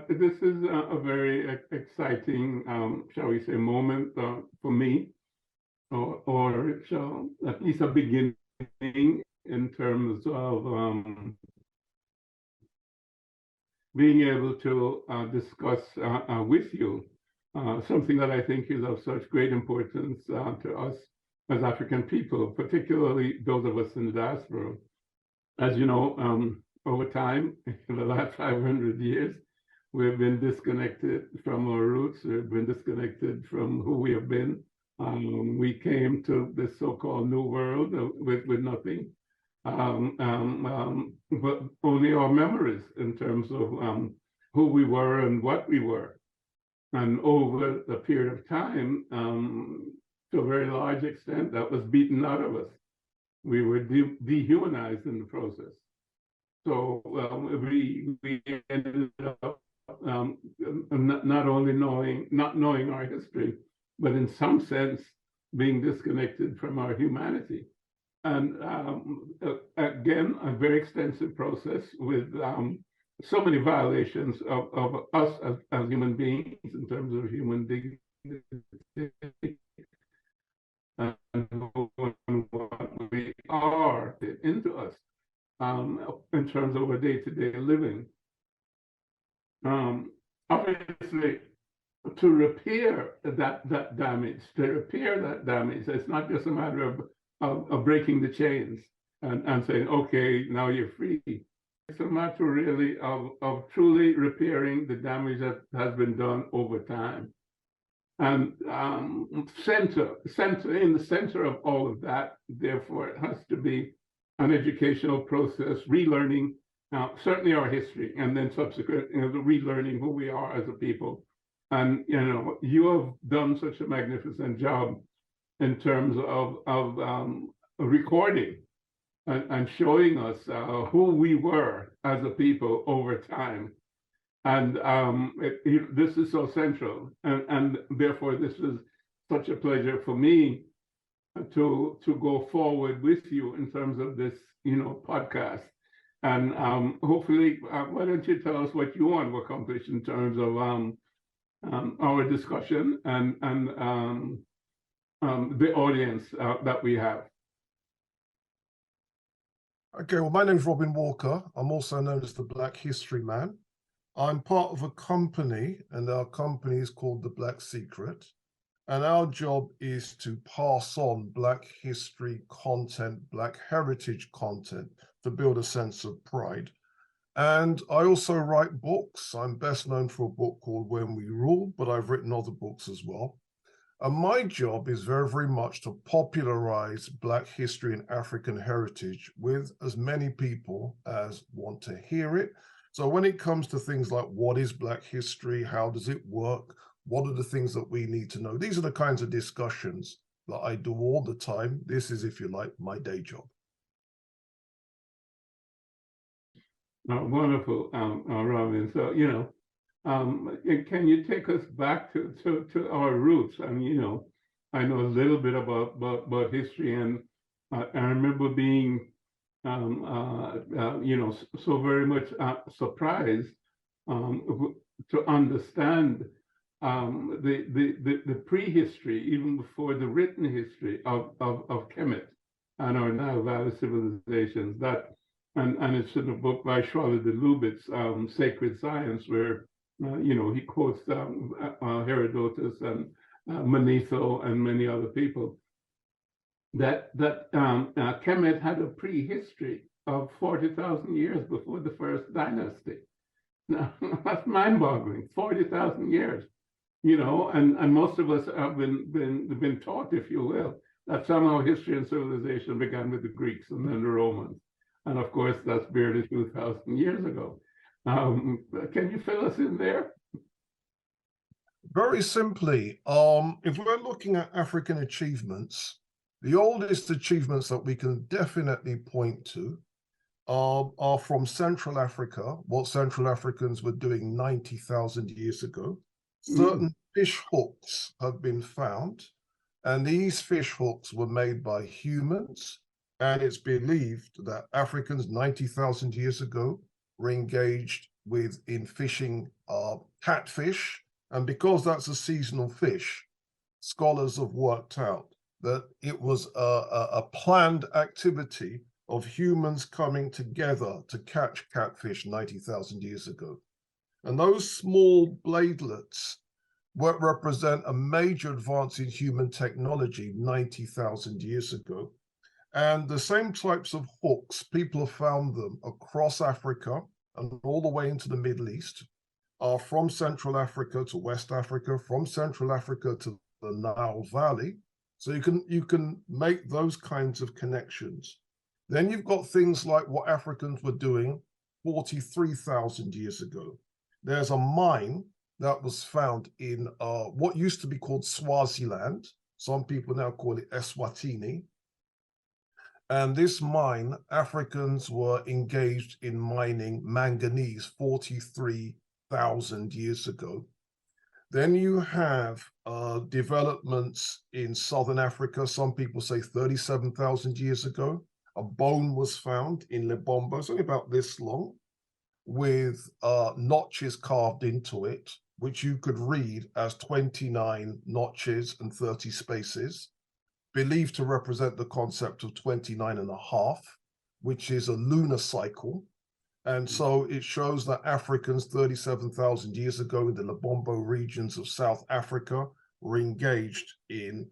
this is a very exciting, shall we say, moment for me, or at least a beginning in terms of being able to discuss with you something that I think is of such great importance to us as African people, particularly those of us in the diaspora. As you know, over time, in the last 500 years, we've been disconnected from our roots. We've been disconnected from who we have been. We came to this so-called new world with nothing, but only our memories in terms of who we were and what we were. And over a period of time, to a very large extent, that was beaten out of us. We were dehumanized in the process. So we ended up not only not knowing our history, but in some sense being disconnected from our humanity. And again, a very extensive process with so many violations of us as human beings in terms of human dignity and what we are into us in terms of our day-to-day living. Obviously, to repair that damage, it's not just a matter of breaking the chains and saying, okay, now you're free. It's a matter really of truly repairing the damage that has been done over time. And in the center of all of that, therefore, it has to be an educational process, relearning certainly our history, and then subsequent, relearning who we are as a people. And you have done such a magnificent job in terms of recording and showing us who we were as a people over time. And this is so central, and therefore this is such a pleasure for me to go forward with you in terms of this, podcast. And hopefully, why don't you tell us what you want to accomplish in terms of our discussion and the audience that we have. Okay, well, my name is Robin Walker. I'm also known as the Black History Man. I'm part of a company, and our company is called The Black Secret. And our job is to pass on Black history content, Black heritage content, to build a sense of pride. And I also write books. I'm best known for a book called When We Rule, but I've written other books as well. And my job is very, very much to popularize Black history and African heritage with as many people as want to hear it. So when it comes to things like what is Black history, how does it work, what are the things that we need to know? These are the kinds of discussions that I do all the time. This is, if you like, my day job. Wonderful, Robin. So, can you take us back to our roots? I mean, I know a little bit about history, and I remember being, so very much surprised to understand the prehistory, even before the written history of Kemet and our now valid civilizations. And it's in a book by Charlotte de Lubitz, Sacred Science, where he quotes Herodotus and Manetho and many other people. That Kemet had a prehistory of 40,000 years before the first dynasty. Now, that's mind-boggling. 40,000 years, and most of us have been taught, if you will, that somehow history and civilization began with the Greeks and then the Romans. And of course, that's barely 2,000 years ago. Can you fill us in there? Very simply, if we're looking at African achievements, the oldest achievements that we can definitely point to are from Central Africa, what Central Africans were doing 90,000 years ago. Certain fish hooks have been found, and these fish hooks were made by humans. And it's believed that Africans 90,000 years ago were engaged in fishing catfish. And because that's a seasonal fish, scholars have worked out that it was a planned activity of humans coming together to catch catfish 90,000 years ago. And those small bladelets represent a major advance in human technology 90,000 years ago. And the same types of hooks, people have found them across Africa and all the way into the Middle East, are from Central Africa to West Africa, from Central Africa to the Nile Valley. So you can make those kinds of connections. Then you've got things like what Africans were doing 43,000 years ago. There's a mine that was found in what used to be called Swaziland. Some people now call it Eswatini. And this mine, Africans were engaged in mining manganese 43,000 years ago. Then you have developments in Southern Africa. Some people say 37,000 years ago. A bone was found in Lebombo, it's only about this long, with notches carved into it, which you could read as 29 notches and 30 spaces, believed to represent the concept of 29 and a half, which is a lunar cycle. And so it shows that Africans 37,000 years ago in the Lebombo regions of South Africa were engaged in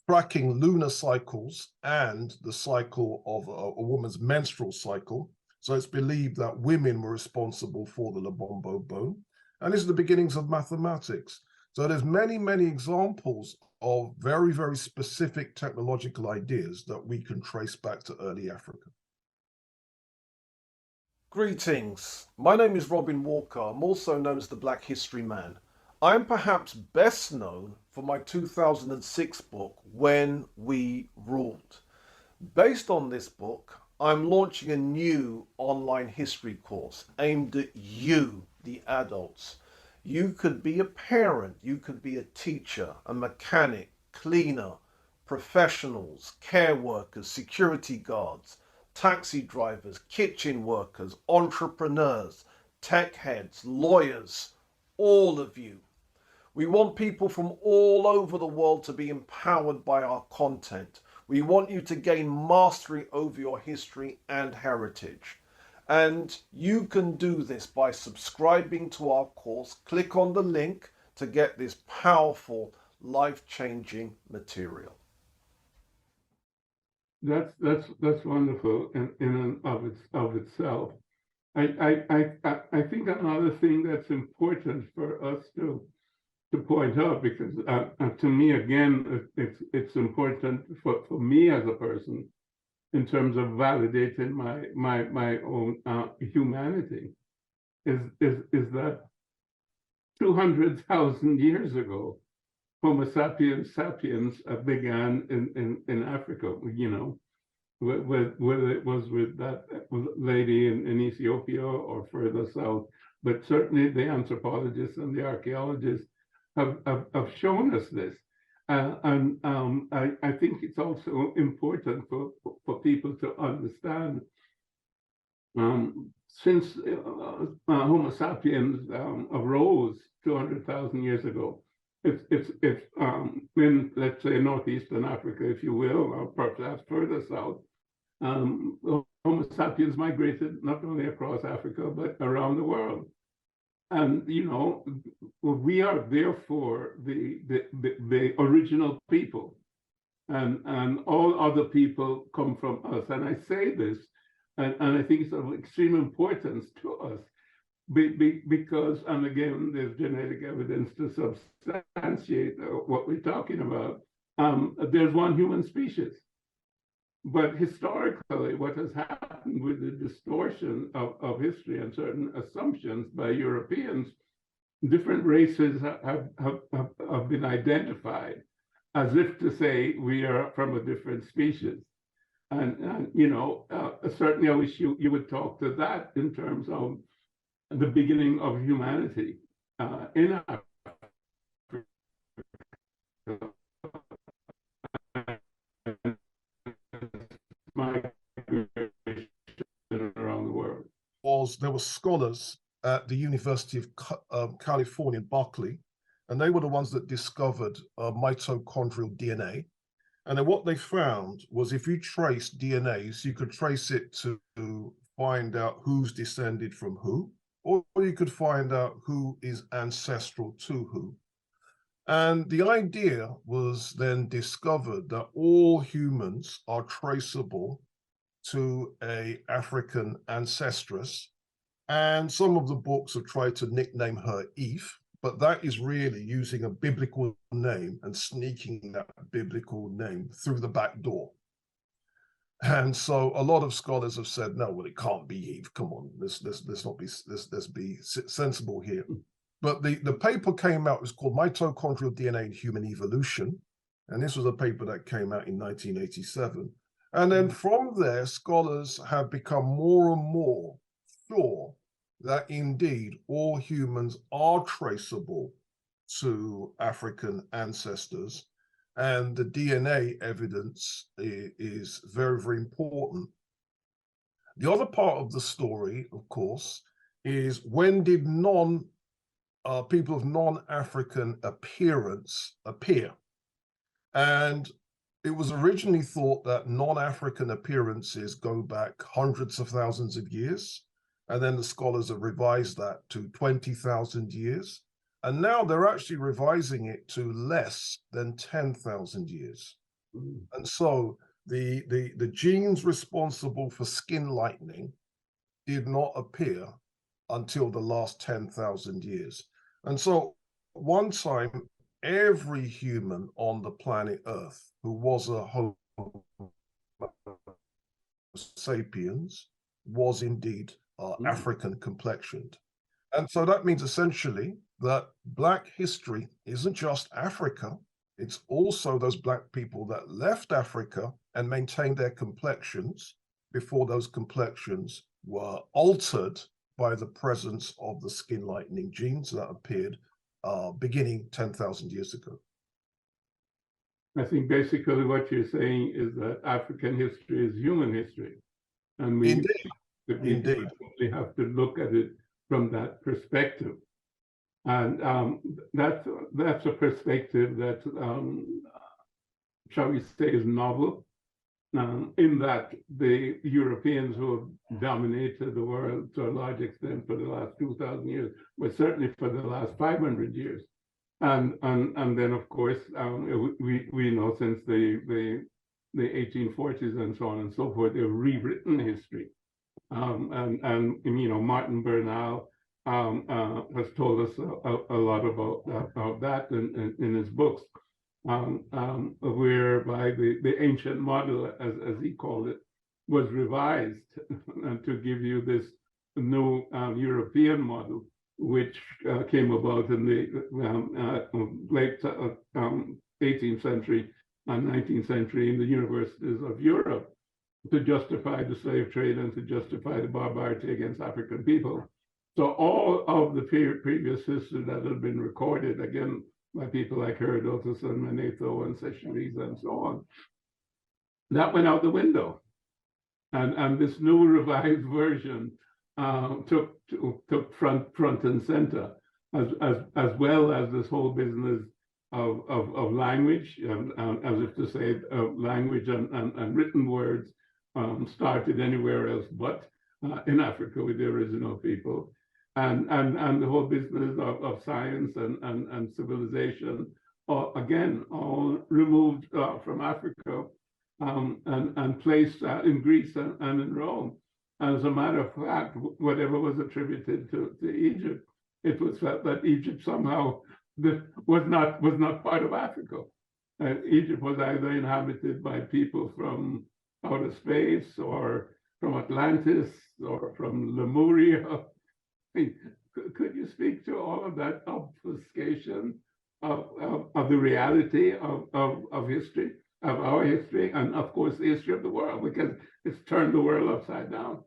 tracking lunar cycles and the cycle of a woman's menstrual cycle. So it's believed that women were responsible for the Lebombo bone. And this is the beginnings of mathematics. So there's many, many examples of very, very specific technological ideas that we can trace back to early Africa. Greetings, my name is Robin Walker. I'm also known as the Black History Man. I am perhaps best known for my 2006 book, When We Ruled. Based on this book, I'm launching a new online history course aimed at you, the adults. You could be a parent, you could be a teacher, a mechanic, cleaner, professionals, care workers, security guards, taxi drivers, kitchen workers, entrepreneurs, tech heads, lawyers, all of you. We want people from all over the world to be empowered by our content. We want you to gain mastery over your history and heritage. And you can do this by subscribing to our course. Click on the link to get this powerful, life-changing material. That's wonderful in and of itself. I think another thing that's important for us to point out, because to me again it's important for me as a person in terms of validating my own humanity, is that 200,000 years ago, Homo sapiens began in Africa, you know, whether it was with that lady in Ethiopia or further south, but certainly the anthropologists and the archaeologists have shown us this. And I think it's also important for people to understand, since Homo sapiens arose 200,000 years ago, it's in, let's say, northeastern Africa, if you will, or perhaps further south, Homo sapiens migrated not only across Africa, but around the world. And, you know, we are therefore the original people, and all other people come from us. And I say this, and I think it's of extreme importance to us, because, and again, there's genetic evidence to substantiate what we're talking about. There's one human species. But historically, what has happened with the distortion of history and certain assumptions by Europeans, different races have been identified as if to say we are from a different species. And you know, certainly I wish you would talk to that in terms of the beginning of humanity in Africa. Migration around the there were scholars at the University of California, Berkeley, and they were the ones that discovered mitochondrial DNA. And then what they found was if you trace DNA, so you could trace it to find out who's descended from who, or you could find out who is ancestral to who. And the idea was then discovered that all humans are traceable to an African ancestress. And some of the books have tried to nickname her Eve, but that is really using a biblical name and sneaking that biblical name through the back door. And so a lot of scholars have said, no, well, it can't be Eve. Come on, let's be sensible here. But the paper came out, it was called Mitochondrial DNA in Human Evolution. And this was a paper that came out in 1987. And then from there, scholars have become more and more sure that indeed all humans are traceable to African ancestors. And the DNA evidence is very, very important. The other part of the story, of course, is when did people of non-African appearance appear? And it was originally thought that non-African appearances go back hundreds of thousands of years. And then the scholars have revised that to 20,000 years. And now they're actually revising it to less than 10,000 years. Mm. And so the genes responsible for skin lightening did not appear until the last 10,000 years. And so one time, every human on the planet Earth who was a Homo sapiens was indeed African complexioned. And so that means essentially that Black history isn't just Africa, it's also those Black people that left Africa and maintained their complexions before those complexions were altered by the presence of the skin lightening genes that appeared beginning 10,000 years ago. I think basically what you're saying is that African history is human history. And we definitely have to look at it from that perspective. And that's a perspective that, shall we say, is novel, in that the Europeans who have dominated the world to a large extent for the last 2,000 years, but certainly for the last 500 years. And then, of course, we know since the 1840s and so on and so forth, they've rewritten history. And you know, Martin Bernal has told us a lot about that in his books, whereby the ancient model, as he called it, was revised to give you this new European model, which came about in the late 18th century and 19th century in the universities of Europe, to justify the slave trade and to justify the barbarity against African people. So all of the previous history that had been recorded, again, by people like Herodotus and Manetho and Seychelles and so on, that went out the window. And this new revised version took front and center, as well as this whole business of language, as if to say language and written words started anywhere else but in Africa with the original people, and the whole business of science and civilization, again, all removed from Africa and placed in Greece and in Rome. As a matter of fact, whatever was attributed to Egypt, it was felt that Egypt somehow was not part of Africa. Egypt was either inhabited by people from outer space, or from Atlantis, or from Lemuria. I mean, could you speak to all of that obfuscation of the reality of history, of our history, and of course the history of the world, because it's turned the world upside down?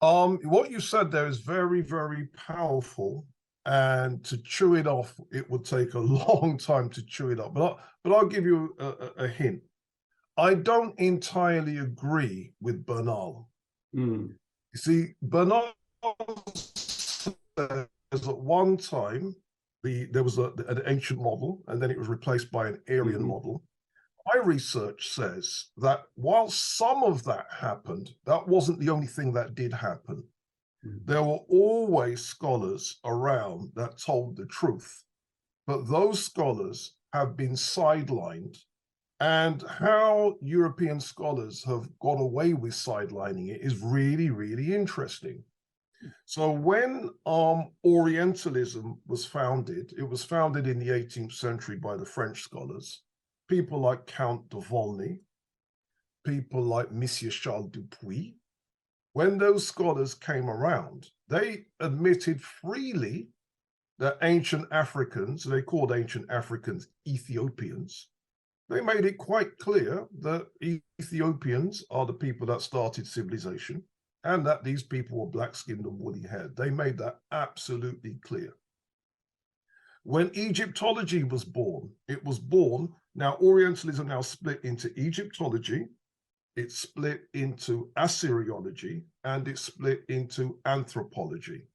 What you said there is very, very powerful, and to chew it off, it would take a long time to chew it up. But I'll give you a hint. I don't entirely agree with Bernal. You see, Bernard says at one time there was an ancient model, and then it was replaced by an Aryan model. My research says that while some of that happened, that wasn't the only thing that did happen. There were always scholars around that told the truth, but those scholars have been sidelined. And how European scholars have got away with sidelining it is really, really interesting. So when Orientalism was founded, it was founded in the 18th century by the French scholars, people like Count de Volney, people like Monsieur Charles Dupuy. When those scholars came around, they admitted freely that ancient Africans, they called ancient Africans Ethiopians, they made it quite clear that Ethiopians are the people that started civilization and that these people were black-skinned and woolly-haired. They made that absolutely clear. When Egyptology was born, it was born, now Orientalism now split into Egyptology, it's split into Assyriology, and it's split into anthropology.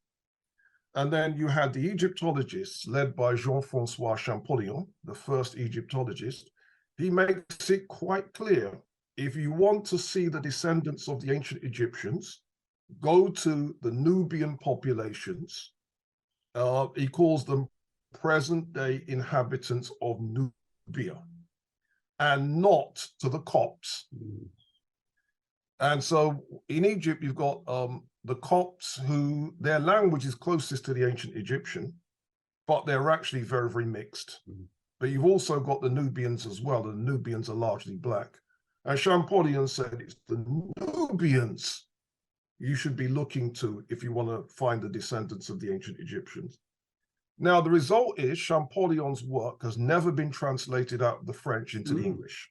And then you had the Egyptologists led by Jean-Francois Champollion, the first Egyptologist. He makes it quite clear, if you want to see the descendants of the ancient Egyptians, go to the Nubian populations. He calls them present-day inhabitants of Nubia, and not to the Copts. And so in Egypt, you've got the Copts, who their language is closest to the ancient Egyptian, but they're actually very, very mixed. But you've also got the Nubians as well, and the Nubians are largely black. And Champollion said it's the Nubians you should be looking to if you want to find the descendants of the ancient Egyptians. Now, the result is Champollion's work has never been translated out of the French into the English.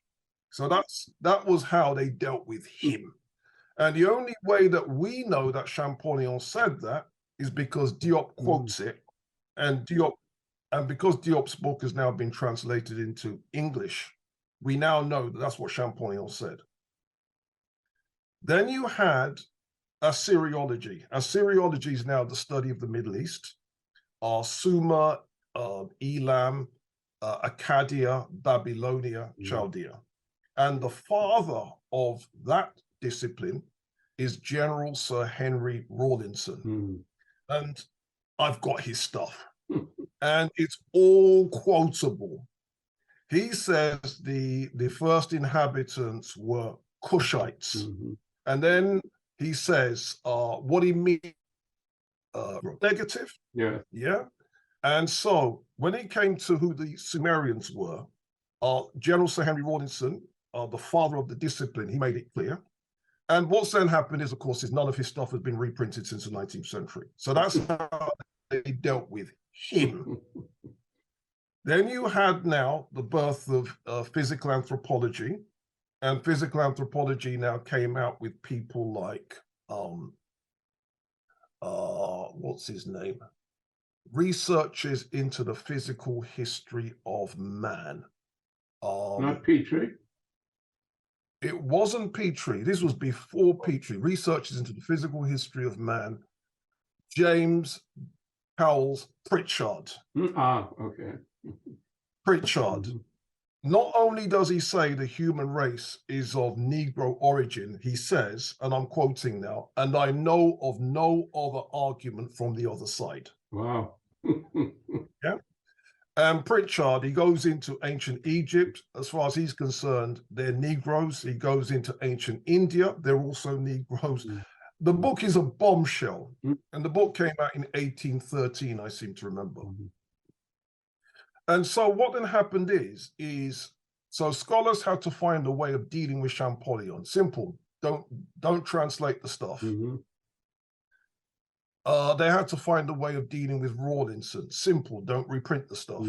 So that was how they dealt with him. And the only way that we know that Champollion said that is because Diop quotes it, and because Diop's book has now been translated into English, we now know that that's what Champollion said. Then you had Assyriology. Assyriology is now the study of the Middle East, Sumer, Elam, Akkadian, Babylonia, Chaldea. And the father of that discipline is General Sir Henry Rawlinson. And I've got his stuff. And it's all quotable. He says the first inhabitants were Cushites. And then he says what he means negative. Yeah. And so when it came to who the Sumerians were, General Sir Henry Rawlinson, the father of the discipline, he made it clear. And what's then happened is, of course, none of his stuff has been reprinted since the 19th century. So that's how they dealt with him. Then you had now the birth of physical anthropology, and physical anthropology now came out with people like, what's his name? Researches into the physical history of man. Not Petrie? It wasn't Petrie. This was before Petrie. Researches into the physical history of man. James Howells Pritchard. Okay. Pritchard. Not only does he say the human race is of Negro origin, he says, and I'm quoting now, and I know of no other argument from the other side. Wow. Yeah. And Pritchard, he goes into ancient Egypt. As far as he's concerned, they're Negroes. He goes into ancient India. They're also Negroes. The book is a bombshell. And the book came out in 1813, I seem to remember. And so what then happened is so scholars had to find a way of dealing with Champollion. Simple. Don't translate the stuff. They had to find a way of dealing with Rawlinson. Simple. Don't reprint the stuff.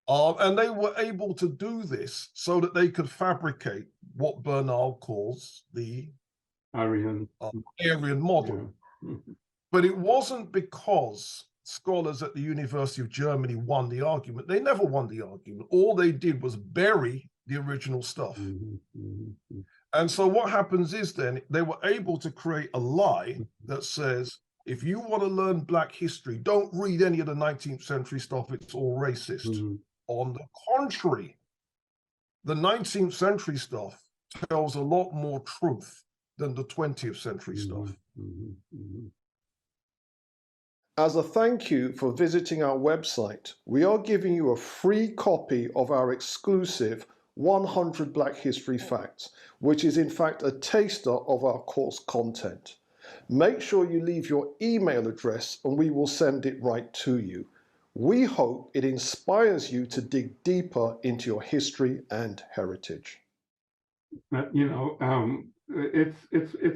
And they were able to do this so that they could fabricate what Bernal calls the Aryan model. But it wasn't because scholars at the University of Germany won the argument. They never won the argument. All they did was bury the original stuff. And so what happens is then they were able to create a lie that says, if you want to learn Black history, don't read any of the 19th century stuff, it's all racist. On the contrary, the 19th century stuff tells a lot more truth than the 20th century stuff. As a thank you for visiting our website, we are giving you a free copy of our exclusive 100 Black History Facts, which is in fact a taster of our course content. Make sure you leave your email address and we will send it right to you. We hope it inspires you to dig deeper into your history and heritage. It's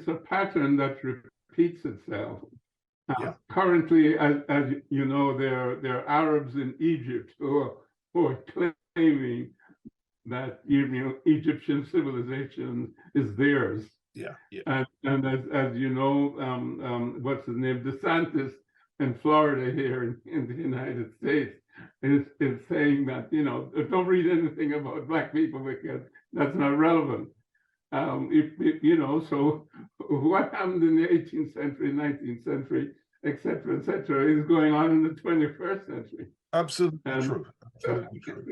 a pattern that repeats itself. Currently, as you know, there are Arabs in Egypt who are claiming that Egyptian civilization is theirs. And as you know, what's his name, DeSantis in Florida here in the United States is saying that don't read anything about Black people because that's not relevant. So what happened in the 18th century, 19th century, et cetera, is going on in the 21st century. Absolutely true. Absolutely true.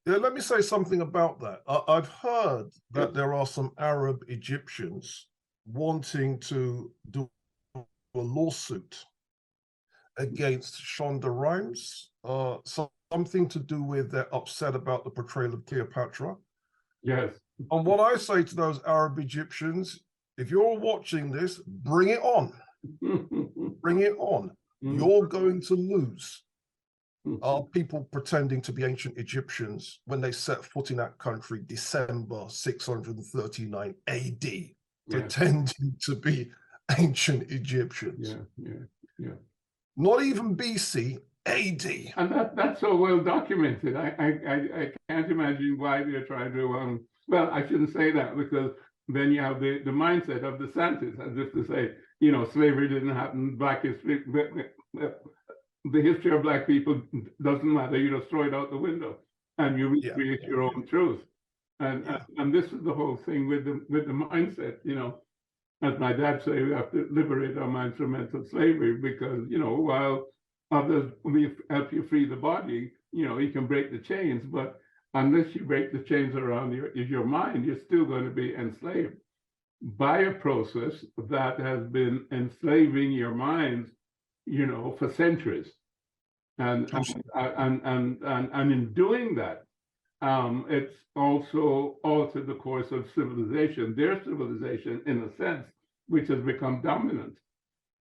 Yeah, let me say something about that. I've heard that there are some Arab Egyptians wanting to do a lawsuit against Shonda Rhimes, something to do with they're upset about the portrayal of Cleopatra. Yes. And what I say to those Arab Egyptians, if you're watching this, bring it on. Bring it on. You're going to lose. Are people pretending to be ancient Egyptians when they set foot in that country December 639 AD, pretending to be ancient Egyptians? Not even BC, AD. And that's so well documented. I can't imagine why they're trying to, well, I shouldn't say that because then you have the mindset of the DeSantis, as if to say, slavery didn't happen, Black history, the history of Black people doesn't matter, you just throw it out the window and you recreate your own truth. And this is the whole thing with the mindset, as my dad said, we have to liberate our minds from mental slavery because, while others will help you free the body, you can break the chains, but unless you break the chains around your mind, you're still going to be enslaved by a process that has been enslaving your minds, for centuries. And in doing that, it's also altered the course of civilization, their civilization, in a sense, which has become dominant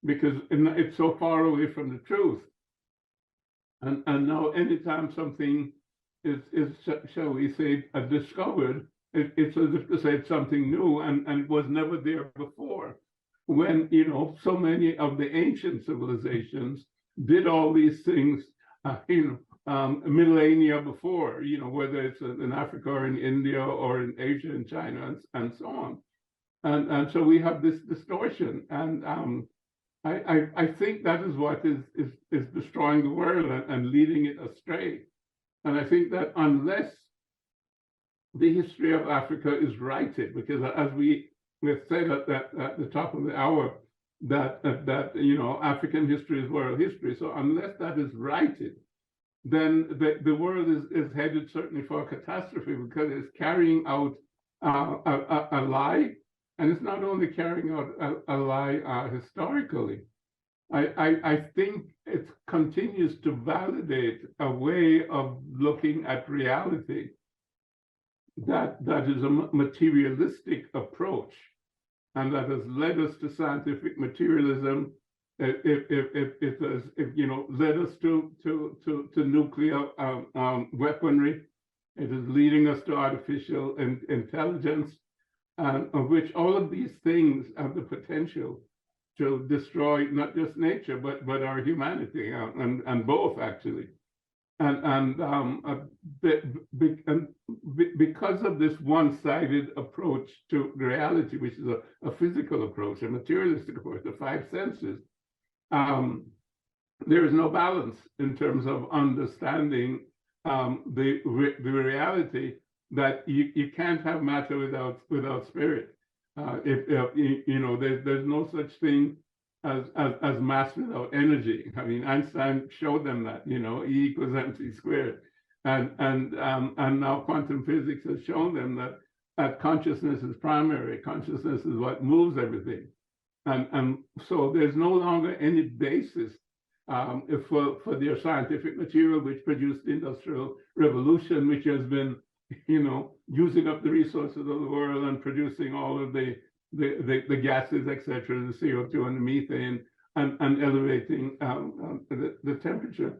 because it's so far away from the truth. And now anytime something is shall we say, discovered, it's as if to say it's something new and it was never there before. When, so many of the ancient civilizations did all these things, millennia before, whether it's in Africa or in India or in Asia and China and so on. And so we have this distortion. And I think that is what is destroying the world and leading it astray. And I think that unless the history of Africa is righted, because as we said at the top of the hour, that African history is world history. So unless that is righted, then the world is headed certainly for a catastrophe because it's carrying out a lie, and it's not only carrying out a lie historically. I think it continues to validate a way of looking at reality that is a materialistic approach, and that has led us to scientific materialism. It has led us to nuclear weaponry. It is leading us to artificial intelligence, of which all of these things have the potential to destroy not just nature but our humanity, and both actually. And because of this one-sided approach to reality, which is a physical approach, a materialistic approach, the five senses, there is no balance in terms of understanding the reality that you can't have matter without spirit. There's no such thing as mass without energy. I mean, Einstein showed them that, E equals mc squared. And now quantum physics has shown them that consciousness is primary. Consciousness is what moves everything. And so there's no longer any basis for their scientific material, which produced the Industrial Revolution, which has been, using up the resources of the world and producing all of the gases, etc., the CO2 and the methane, and elevating the temperature.